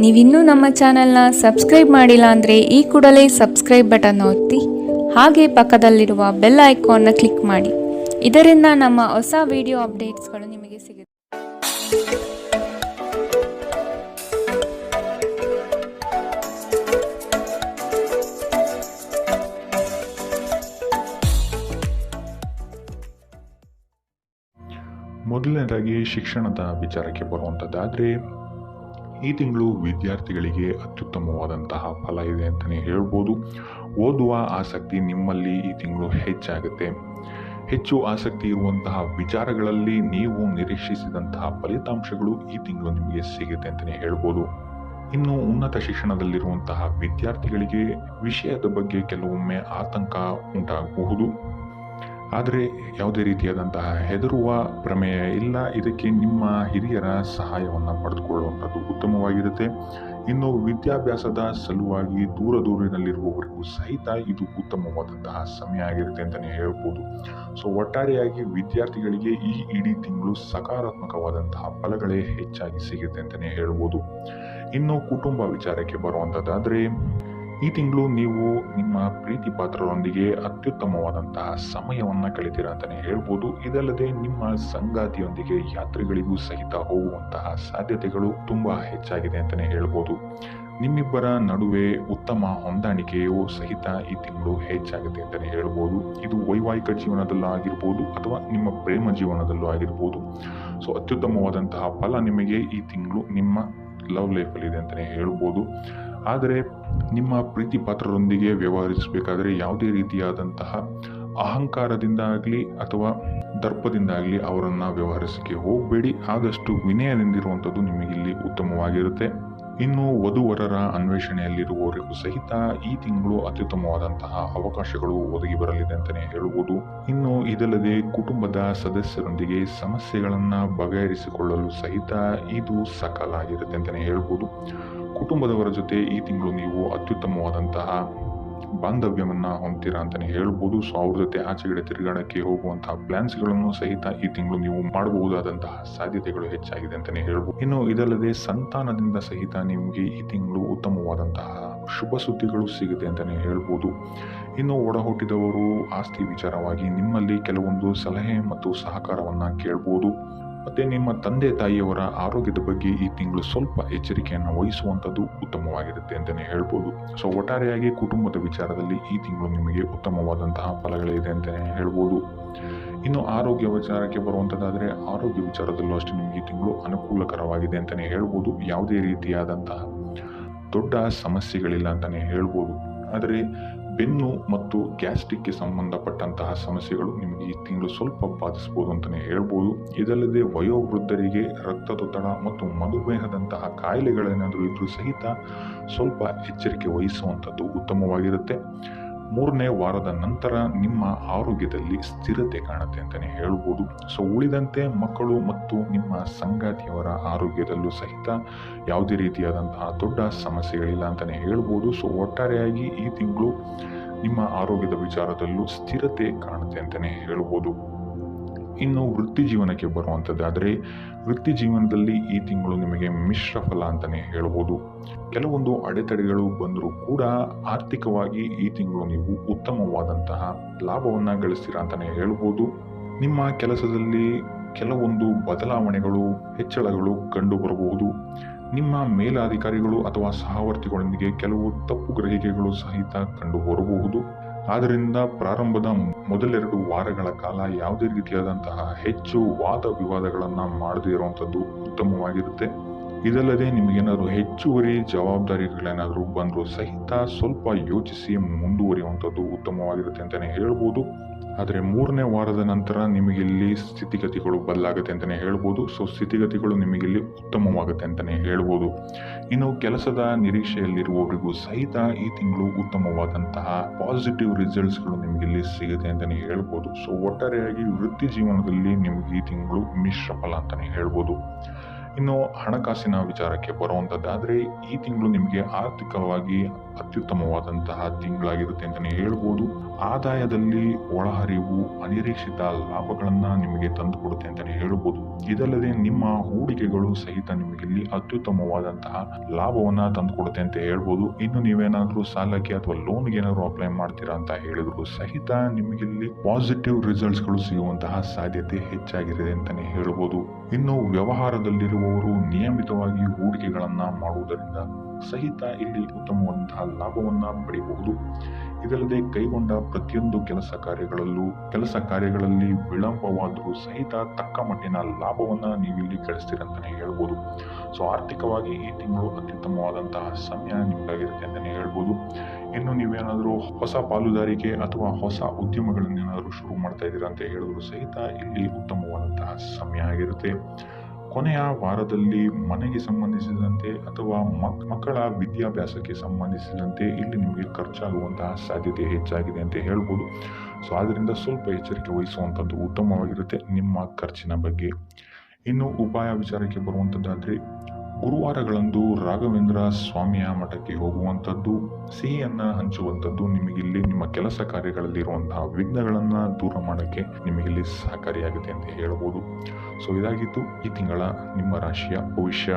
ನೀವಿನ್ನೂ ನಮ್ಮ ಚಾನೆಲ್ನ ಸಬ್ಸ್ಕ್ರೈಬ್ ಮಾಡಿಲ್ಲ ಅಂದರೆ ಈ ಕೂಡಲೇ ಸಬ್ಸ್ಕ್ರೈಬ್ ಬಟನ್ ಒತ್ತಿ ಹಾಗೆ ಪಕ್ಕದಲ್ಲಿರುವ ಬೆಲ್ ಐಕಾನ್ನ ಕ್ಲಿಕ್ ಮಾಡಿ. ಇದರಿಂದ ನಮ್ಮ ಹೊಸ ವಿಡಿಯೋ ಅಪ್ಡೇಟ್ಸ್ಗಳು ನಿಮಗೆ ಸಿಗುತ್ತೆ. ಮೊದಲನೇದಾಗಿ ಶಿಕ್ಷಣದ ವಿಚಾರಕ್ಕೆ ಬರುವಂಥದ್ದಾದರೆ ಈ ತಿಂಗಳು ವಿದ್ಯಾರ್ಥಿಗಳಿಗೆ ಅತ್ಯುತ್ತಮವಾದಂತಹ ಫಲ ಇದೆ ಅಂತಲೇ ಹೇಳ್ಬೋದು. ಓದುವ ಆಸಕ್ತಿ ನಿಮ್ಮಲ್ಲಿ ಈ ತಿಂಗಳು ಹೆಚ್ಚಾಗುತ್ತೆ. ಹೆಚ್ಚು ಆಸಕ್ತಿ ಇರುವಂತಹ ವಿಚಾರಗಳಲ್ಲಿ ನೀವು ನಿರೀಕ್ಷಿಸಿದಂತಹ ಫಲಿತಾಂಶಗಳು ಈ ತಿಂಗಳು ನಿಮಗೆ ಸಿಗುತ್ತೆ ಅಂತಲೇ ಹೇಳ್ಬೋದು. ಇನ್ನು ಉನ್ನತ ಶಿಕ್ಷಣದಲ್ಲಿರುವಂತಹ ವಿದ್ಯಾರ್ಥಿಗಳಿಗೆ ವಿಷಯದ ಬಗ್ಗೆ ಕೆಲವೊಮ್ಮೆ ಆತಂಕ ಉಂಟಾಗಬಹುದು. ಆದರೆ ಯಾವುದೇ ರೀತಿಯಾದಂತಹ ಹೆದರುವ ಪ್ರಮೇಯ ಇಲ್ಲ. ಇದಕ್ಕೆ ನಿಮ್ಮ ಹಿರಿಯರ ಸಹಾಯವನ್ನು ಪಡೆದುಕೊಳ್ಳುವಂಥದ್ದು ಉತ್ತಮವಾಗಿರುತ್ತೆ. ಇನ್ನು ವಿದ್ಯಾಭ್ಯಾಸದ ಸಲುವಾಗಿ ದೂರದೂರಿನಲ್ಲಿರುವವರಿಗೂ ಸಹಿತ ಇದು ಉತ್ತಮವಾದಂತಹ ಸಮಯ ಆಗಿರುತ್ತೆ ಅಂತಲೇ ಹೇಳ್ಬೋದು. ಒಟ್ಟಾರೆಯಾಗಿ ವಿದ್ಯಾರ್ಥಿಗಳಿಗೆ ಈ ಇಡೀ ತಿಂಗಳು ಸಕಾರಾತ್ಮಕವಾದಂತಹ ಫಲಗಳೇ ಹೆಚ್ಚಾಗಿ ಸಿಗುತ್ತೆ ಅಂತಲೇ ಹೇಳ್ಬೋದು. ಇನ್ನು ಕುಟುಂಬ ವಿಚಾರಕ್ಕೆ ಬರುವಂಥದ್ದಾದರೆ ಈ ತಿಂಗಳು ನೀವು ನಿಮ್ಮ ಪ್ರೀತಿ ಪಾತ್ರರೊಂದಿಗೆ ಅತ್ಯುತ್ತಮವಾದಂತಹ ಸಮಯವನ್ನು ಕಳಿತೀರ ಅಂತಲೇ ಹೇಳ್ಬೋದು. ಇದಲ್ಲದೆ ನಿಮ್ಮ ಸಂಗಾತಿಯೊಂದಿಗೆ ಯಾತ್ರೆಗಳಿಗೂ ಸಹಿತ ಹೋಗುವಂತಹ ಸಾಧ್ಯತೆಗಳು ತುಂಬಾ ಹೆಚ್ಚಾಗಿದೆ ಅಂತಲೇ ಹೇಳ್ಬೋದು. ನಿಮ್ಮಿಬ್ಬರ ನಡುವೆ ಉತ್ತಮ ಹೊಂದಾಣಿಕೆಯು ಸಹಿತ ಈ ತಿಂಗಳು ಹೆಚ್ಚಾಗುತ್ತೆ ಅಂತಲೇ ಹೇಳ್ಬೋದು. ಇದು ವೈವಾಹಿಕ ಜೀವನದಲ್ಲೂ ಆಗಿರ್ಬೋದು ಅಥವಾ ನಿಮ್ಮ ಪ್ರೇಮ ಜೀವನದಲ್ಲೂ ಆಗಿರ್ಬೋದು. ಅತ್ಯುತ್ತಮವಾದಂತಹ ಫಲ ನಿಮಗೆ ಈ ತಿಂಗಳು ನಿಮ್ಮ ಲವ್ ಲೈಫಲ್ಲಿ ಇದೆ ಅಂತಲೇ ಹೇಳ್ಬೋದು. ಆದರೆ ನಿಮ್ಮ ಪ್ರೀತಿ ಪಾತ್ರರೊಂದಿಗೆ ವ್ಯವಹರಿಸಬೇಕಾದ್ರೆ ಯಾವುದೇ ರೀತಿಯಾದಂತಹ ಅಹಂಕಾರದಿಂದ ಆಗಲಿ ಅಥವಾ ದರ್ಪದಿಂದ ಆಗಲಿ ಅವರನ್ನು ವ್ಯವಹರಿಸಕ್ಕೆ ಹೋಗಬೇಡಿ. ಆದಷ್ಟು ವಿನಯದಿಂದಿರುವಂಥದ್ದು ನಿಮಗಿಲ್ಲಿ ಉತ್ತಮವಾಗಿರುತ್ತೆ. ಇನ್ನು ವಧುವರರ ಅನ್ವೇಷಣೆಯಲ್ಲಿರುವವರಿಗೂ ಸಹಿತ ಈ ತಿಂಗಳು ಅತ್ಯುತ್ತಮವಾದಂತಹ ಅವಕಾಶಗಳು ಒದಗಿ ಬರಲಿದೆ ಅಂತಲೇ ಹೇಳ್ಬೋದು. ಇನ್ನು ಇದಲ್ಲದೆ ಕುಟುಂಬದ ಸದಸ್ಯರೊಂದಿಗೆ ಸಮಸ್ಯೆಗಳನ್ನು ಬಗೆಹರಿಸಿಕೊಳ್ಳಲು ಸಹಿತ ಇದು ಸಕಾಲ ಆಗಿರುತ್ತೆ ಅಂತಲೇ ಹೇಳ್ಬೋದು. ಕುಟುಂಬದವರ ಜೊತೆ ಈ ತಿಂಗಳು ನೀವು ಅತ್ಯುತ್ತಮವಾದಂತಹ ಬಾಂಧವ್ಯವನ್ನ ಹೊಂದ್ತೀರಾ ಅಂತಲೇ ಹೇಳ್ಬೋದು. ಅವ್ರ ಜೊತೆ ಆಚೆಗಡೆ ತಿರುಗಾಡಕ್ಕೆ ಹೋಗುವಂತಹ ಪ್ಲಾನ್ಸ್ಗಳನ್ನು ಸಹಿತ ಈ ತಿಂಗಳು ನೀವು ಮಾಡಬಹುದಾದಂತಹ ಸಾಧ್ಯತೆಗಳು ಹೆಚ್ಚಾಗಿದೆ ಅಂತಲೇ ಹೇಳ್ಬೋದು. ಇನ್ನು ಇದಲ್ಲದೆ ಸಂತಾನದಿಂದ ಸಹಿತ ನಿಮಗೆ ಈ ತಿಂಗಳು ಉತ್ತಮವಾದಂತಹ ಶುಭ ಸುದ್ದಿಗಳು ಸಿಗುತ್ತೆ ಅಂತಲೇ ಹೇಳ್ಬೋದು. ಇನ್ನು ಒಡ ಹುಟ್ಟಿದವರು ಆಸ್ತಿ ವಿಚಾರವಾಗಿ ನಿಮ್ಮಲ್ಲಿ ಕೆಲವೊಂದು ಸಲಹೆ ಮತ್ತು ಸಹಕಾರವನ್ನ ಕೇಳಬಹುದು. ಮತ್ತೆ ನಿಮ್ಮ ತಂದೆ ತಾಯಿಯವರ ಆರೋಗ್ಯದ ಬಗ್ಗೆ ಈ ತಿಂಗಳು ಸ್ವಲ್ಪ ಎಚ್ಚರಿಕೆಯನ್ನು ವಹಿಸುವಂಥದ್ದು ಉತ್ತಮವಾಗಿರುತ್ತೆ ಅಂತಲೇ ಹೇಳ್ಬೋದು. ಒಟ್ಟಾರೆಯಾಗಿ ಕುಟುಂಬದ ವಿಚಾರದಲ್ಲಿ ಈ ತಿಂಗಳು ನಿಮಗೆ ಉತ್ತಮವಾದಂತಹ ಫಲಗಳಿದೆ ಅಂತಲೇ ಹೇಳ್ಬೋದು. ಇನ್ನು ಆರೋಗ್ಯ ವಿಚಾರಕ್ಕೆ ಬರುವಂಥದ್ದಾದರೆ ಆರೋಗ್ಯ ವಿಚಾರದಲ್ಲೂ ಅಷ್ಟೇ ನಿಮಗೆ ಈ ತಿಂಗಳು ಅನುಕೂಲಕರವಾಗಿದೆ ಅಂತಲೇ ಹೇಳ್ಬೋದು. ಯಾವುದೇ ರೀತಿಯಾದಂತಹ ದೊಡ್ಡ ಸಮಸ್ಯೆಗಳಿಲ್ಲ ಅಂತಲೇ ಹೇಳ್ಬೋದು. ಆದರೆ ಬೆನ್ನು ಮತ್ತು ಗ್ಯಾಸ್ಟ್ರಿಕ್ಗೆ ಸಂಬಂಧಪಟ್ಟಂತಹ ಸಮಸ್ಯೆಗಳು ನಿಮಗೆ ಈ ತಿಂಗಳು ಸ್ವಲ್ಪ ಬಾಧಿಸಬಹುದು ಅಂತಲೇ ಹೇಳ್ಬೋದು. ಇದಲ್ಲದೆ ವಯೋವೃದ್ಧರಿಗೆ ರಕ್ತದೊತ್ತಡ ಮತ್ತು ಮಧುಮೇಹದಂತಹ ಕಾಯಿಲೆಗಳೇನಾದರೂ ಇದ್ರೂ ಸಹಿತ ಸ್ವಲ್ಪ ಎಚ್ಚರಿಕೆ ವಹಿಸುವಂಥದ್ದು ಉತ್ತಮವಾಗಿರುತ್ತೆ. 3ನೇ ವಾರದ ನಂತರ ನಿಮ್ಮ ಆರೋಗ್ಯದಲ್ಲಿ ಸ್ಥಿರತೆ ಕಾಣುತ್ತೆ ಅಂತಲೇ ಹೇಳ್ಬೋದು. ಉಳಿದಂತೆ ಮಕ್ಕಳು ಮತ್ತು ನಿಮ್ಮ ಸಂಗಾತಿಯವರ ಆರೋಗ್ಯದಲ್ಲೂ ಸಹಿತ ಯಾವುದೇ ರೀತಿಯಾದಂತಹ ದೊಡ್ಡ ಸಮಸ್ಯೆಗಳಿಲ್ಲ ಅಂತಲೇ ಹೇಳ್ಬೋದು. ಒಟ್ಟಾರೆಯಾಗಿ ಈ ತಿಂಗಳು ನಿಮ್ಮ ಆರೋಗ್ಯದ ವಿಚಾರದಲ್ಲೂ ಸ್ಥಿರತೆ ಕಾಣುತ್ತೆ ಅಂತಲೇ ಹೇಳ್ಬೋದು. ಇನ್ನು ವೃತ್ತಿ ಜೀವನಕ್ಕೆ ಬರುವಂಥದ್ದಾದರೆ ವೃತ್ತಿ ಜೀವನದಲ್ಲಿ ಈ ತಿಂಗಳು ನಿಮಗೆ ಮಿಶ್ರ ಫಲ ಅಂತಲೇ ಹೇಳ್ಬೋದು. ಕೆಲವೊಂದು ಅಡೆತಡೆಗಳು ಬಂದರೂ ಕೂಡ ಆರ್ಥಿಕವಾಗಿ ಈ ತಿಂಗಳು ನೀವು ಉತ್ತಮವಾದಂತಹ ಲಾಭವನ್ನು ಗಳಿಸ್ತೀರಾ ಅಂತಲೇ ಹೇಳ್ಬೋದು. ನಿಮ್ಮ ಕೆಲಸದಲ್ಲಿ ಕೆಲವೊಂದು ಬದಲಾವಣೆಗಳು ಹೆಚ್ಚಳಗಳು ಕಂಡು ಬರಬಹುದು. ನಿಮ್ಮ ಮೇಲಾಧಿಕಾರಿಗಳು ಅಥವಾ ಸಹವರ್ತಿಗಳೊಂದಿಗೆ ಕೆಲವು ತಪ್ಪು ಗ್ರಹಿಕೆಗಳು ಸಹಿತ ಕಂಡು ಬರಬಹುದು. ಆದ್ದರಿಂದ ಪ್ರಾರಂಭದ ಮೊದಲೆರಡು ವಾರಗಳ ಕಾಲ ಯಾವುದೇ ರೀತಿಯಾದಂತಹ ಹೆಚ್ಚು ವಾದ ವಿವಾದಗಳನ್ನು ಮಾಡದೇ ಇರುವಂಥದ್ದು ಉತ್ತಮವಾಗಿರುತ್ತೆ. ಇದಲ್ಲದೆ ನಿಮಗೇನಾದರೂ ಹೆಚ್ಚುವರಿ ಜವಾಬ್ದಾರಿಗಳೇನಾದರೂ ಬಂದರೂ ಸಹಿತ ಸ್ವಲ್ಪ ಯೋಚಿಸಿ ಮುಂದುವರಿಯುವಂಥದ್ದು ಉತ್ತಮವಾಗಿರುತ್ತೆ ಅಂತಲೇ ಹೇಳ್ಬೋದು. ಆದರೆ 3ನೇ ವಾರದ ನಂತರ ನಿಮಗಿಲ್ಲಿ ಸ್ಥಿತಿಗತಿಗಳು ಬದಲಾಗುತ್ತೆ ಅಂತಲೇ ಹೇಳ್ಬೋದು. ಸ್ಥಿತಿಗತಿಗಳು ನಿಮಗಿಲ್ಲಿ ಉತ್ತಮವಾಗುತ್ತೆ ಅಂತಲೇ ಹೇಳ್ಬೋದು. ಇನ್ನು ಕೆಲಸದ ನಿರೀಕ್ಷೆಯಲ್ಲಿರುವವರಿಗೂ ಸಹಿತ ಈ ತಿಂಗಳು ಉತ್ತಮವಾದಂತಹ ಪಾಸಿಟಿವ್ ರಿಸಲ್ಟ್ಸ್ಗಳು ನಿಮಗಿಲ್ಲಿ ಸಿಗುತ್ತೆ ಅಂತಲೇ ಹೇಳ್ಬೋದು. ಒಟ್ಟಾರೆಯಾಗಿ ವೃತ್ತಿ ಜೀವನದಲ್ಲಿ ನಿಮಗೆ ಈ ತಿಂಗಳು ಮಿಶ್ರ ಫಲ ಅಂತಲೇ ಹೇಳ್ಬೋದು. ಇನ್ನು ಹಣಕಾಸಿನ ವಿಚಾರಕ್ಕೆ ಬರುವಂಥದ್ದಾದರೆ ಈ ತಿಂಗಳು ನಿಮಗೆ ಆರ್ಥಿಕವಾಗಿ ಅತ್ಯುತ್ತಮವಾದಂತಹ ತಿಂಗಳಾಗಿರುತ್ತೆ ಅಂತಲೇ ಹೇಳ್ಬೋದು. ಆದಾಯದಲ್ಲಿ ಒಳಹರಿವು ಅನಿರೀಕ್ಷಿತ ಲಾಭಗಳನ್ನ ನಿಮಗೆ ತಂದುಕೊಡುತ್ತೆ ಅಂತಲೇ ಹೇಳ್ಬೋದು. ಇದಲ್ಲದೆ ನಿಮ್ಮ ಹೂಡಿಕೆಗಳು ಸಹಿತ ನಿಮಗೆ ಇಲ್ಲಿ ಅತ್ಯುತ್ತಮವಾದಂತಹ ಲಾಭವನ್ನ ತಂದುಕೊಡುತ್ತೆ ಅಂತ ಹೇಳ್ಬೋದು. ಇನ್ನು ನೀವೇನಾದ್ರೂ ಸಾಲಕ್ಕೆ ಅಥವಾ ಲೋನ್ಗೆ ಏನಾದ್ರು ಅಪ್ಲೈ ಮಾಡ್ತೀರಾ ಅಂತ ಹೇಳಿದ್ರು ಸಹಿತ ನಿಮಗೆ ಇಲ್ಲಿ ಪಾಸಿಟಿವ್ ರಿಸಲ್ಟ್ಸ್ಗಳು ಸಿಗುವಂತಹ ಸಾಧ್ಯತೆ ಹೆಚ್ಚಾಗಿದೆ ಅಂತಾನೆ ಹೇಳ್ಬೋದು. ಇನ್ನು ವ್ಯವಹಾರದಲ್ಲಿರುವವರು ನಿಯಮಿತವಾಗಿ ಹೂಡಿಕೆಗಳನ್ನ ಮಾಡುವುದರಿಂದ ಸಹಿತ ಇಲ್ಲಿ ಉತ್ತಮವಾದಂತಹ ಲಾಭವನ್ನ ಪಡೆಯಬಹುದು. ಇದಲ್ಲದೆ ಕೈಗೊಂಡ ಪ್ರತಿಯೊಂದು ಕೆಲಸ ಕಾರ್ಯಗಳಲ್ಲಿ ವಿಳಂಬವಾದರೂ ಸಹಿತ ತಕ್ಕ ಮಟ್ಟಿನ ಲಾಭವನ್ನ ನೀವು ಇಲ್ಲಿ ಗಳಿಸ್ತೀರಂತಾನೆ ಹೇಳ್ಬೋದು. ಸೊ ಆರ್ಥಿಕವಾಗಿ ಈ ತಿಂಗಳು ಅತ್ಯುತ್ತಮವಾದಂತಹ ಸಮಯ ನಿಮಗಾಗಿರುತ್ತೆ ಅಂತಾನೆ ಹೇಳ್ಬೋದು. ಇನ್ನು ನೀವೇನಾದರೂ ಹೊಸ ಪಾಲುದಾರಿಕೆ ಅಥವಾ ಹೊಸ ಉದ್ಯಮಗಳನ್ನೇನಾದರೂ ಶುರು ಮಾಡ್ತಾ ಇದ್ದೀರಾ ಅಂತ ಹೇಳಿದ್ರು ಸಹಿತ ಇಲ್ಲಿ ಉತ್ತಮವಾದಂತಹ ಸಮಯ ಆಗಿರುತ್ತೆ. ಕೊನೆಯ ವಾರದಲ್ಲಿ ಮನೆಗೆ ಸಂಬಂಧಿಸಿದಂತೆ ಅಥವಾ ಮಕ್ಕಳ ವಿದ್ಯಾಭ್ಯಾಸಕ್ಕೆ ಸಂಬಂಧಿಸಿದಂತೆ ಇಲ್ಲಿ ನಿಮಗೆ ಖರ್ಚಾಗುವಂತಹ ಸಾಧ್ಯತೆ ಹೆಚ್ಚಾಗಿದೆ ಅಂತ ಹೇಳ್ಬೋದು. ಸೊ ಆದ್ದರಿಂದ ಸ್ವಲ್ಪ ಎಚ್ಚರಿಕೆ ವಹಿಸುವಂಥದ್ದು ಉತ್ತಮವಾಗಿರುತ್ತೆ ನಿಮ್ಮ ಖರ್ಚಿನ ಬಗ್ಗೆ. ಇನ್ನು ಉಪಾಯ ವಿಚಾರಕ್ಕೆ ಬರುವಂಥದ್ದಾದರೆ ಗುರುವಾರಗಳಂದು ರಾಘವೇಂದ್ರ ಸ್ವಾಮಿಯ ಮಠಕ್ಕೆ ಹೋಗುವಂಥದ್ದು, ಸಿಹಿಯನ್ನ ಹಂಚುವಂಥದ್ದು ನಿಮಗಿಲ್ಲಿ ನಿಮ್ಮ ಕೆಲಸ ಕಾರ್ಯಗಳಲ್ಲಿ ಇರುವಂತಹ ವಿಘ್ನಗಳನ್ನು ದೂರ ಮಾಡೋಕ್ಕೆ ನಿಮಗಿಲ್ಲಿ ಸಹಕಾರಿಯಾಗುತ್ತೆ ಅಂತ ಹೇಳ್ಬೋದು. ಸೊ ಇದಾಗಿತ್ತು ಈ ತಿಂಗಳ ನಿಮ್ಮ ರಾಶಿಯ ಭವಿಷ್ಯ.